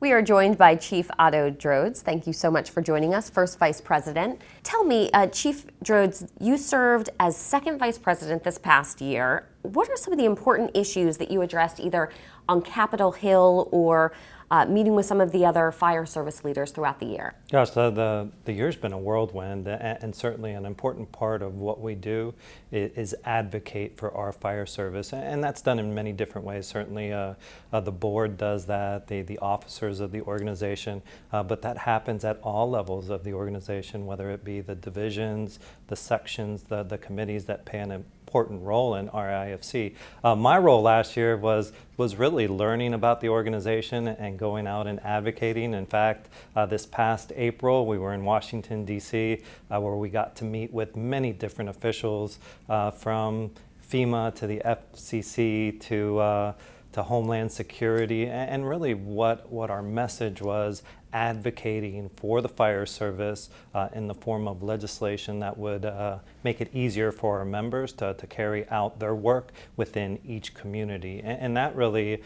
We are joined by Chief Otto Drozd. Thank you so much for joining us, First Vice President. Tell me, Chief Drozd, you served as Second Vice President this past year. What are some of the important issues that you addressed either on Capitol Hill or meeting with some of the other fire service leaders throughout the year? Gosh, the year's been a whirlwind, and certainly an important part of what we do is advocate for our fire service, and that's done in many different ways. Certainly the board does that, the officers of the organization, but that happens at all levels of the organization, whether it be the divisions, the sections, the committees that play an important role in our IAFC. My role last year was really learning about the organization and going out and advocating. In fact, this past April, we were in Washington, D.C., where we got to meet with many different officials from FEMA to the FCC to Homeland Security, and really what our message was, advocating for the fire service in the form of legislation that would make it easier for our members to carry out their work within each community. And that really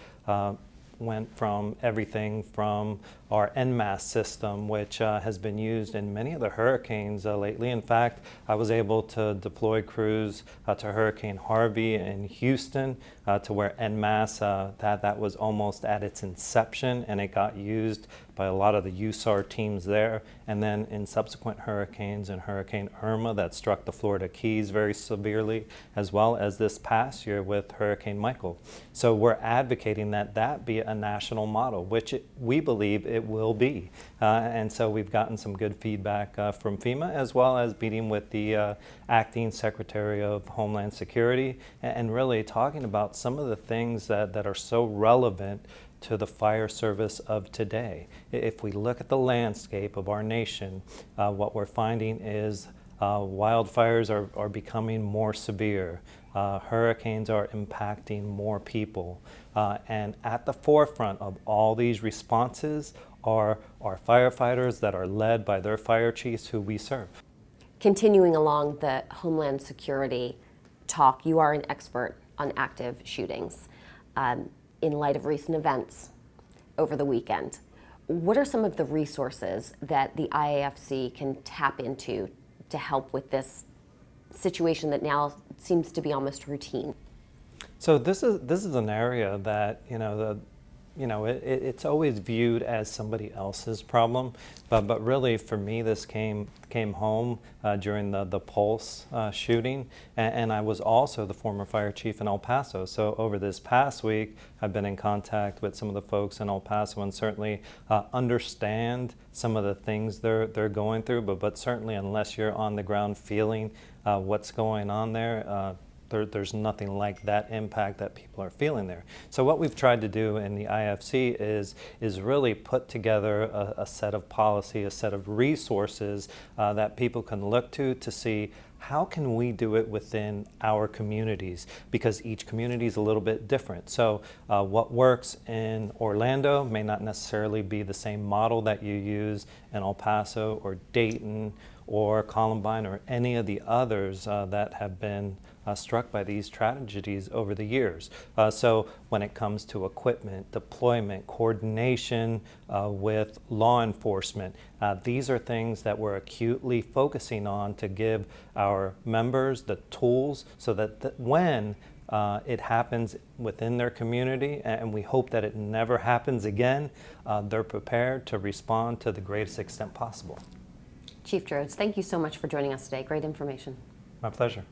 went from everything from our en masse system, which has been used in many of the hurricanes lately. In fact, I was able to deploy crews to Hurricane Harvey in Houston, to where en masse, that was almost at its inception, and it got used by a lot of the USAR teams there. And then in subsequent hurricanes, and Hurricane Irma that struck the Florida Keys very severely, as well as this past year with Hurricane Michael. So we're advocating that be a national model, which we believe it will be. And so we've gotten some good feedback from FEMA, as well as meeting with the Acting Secretary of Homeland Security, and really talking about some of the things that are so relevant to the fire service of today. If we look at the landscape of our nation, what we're finding is wildfires are becoming more severe. Hurricanes are impacting more people. And at the forefront of all these responses are our firefighters that are led by their fire chiefs who we serve. Continuing along the Homeland Security talk, you are an expert on active shootings. In light of recent events over the weekend, what are some of the resources that the IAFC can tap into to help with this situation that now seems to be almost routine? So this is an area that it's always viewed as somebody else's problem, but really for me this came home during the Pulse shooting, and I was also the former fire chief in El Paso. So over this past week, I've been in contact with some of the folks in El Paso, and certainly understand some of the things they're going through, but certainly unless you're on the ground feeling what's going on there, there's nothing like that impact that people are feeling there. So what we've tried to do in the IFC is really put together a set of policy, a set of resources that people can look to see how can we do it within our communities, because each community is a little bit different. So what works in Orlando may not necessarily be the same model that you use in El Paso or Dayton or Columbine or any of the others that have been struck by these tragedies over the years. So when it comes to equipment, deployment, coordination with law enforcement, these are things that we're acutely focusing on to give our members the tools so that when it happens within their community, and we hope that it never happens again, they're prepared to respond to the greatest extent possible. Chief Drozd, thank you so much for joining us today. Great information. My pleasure.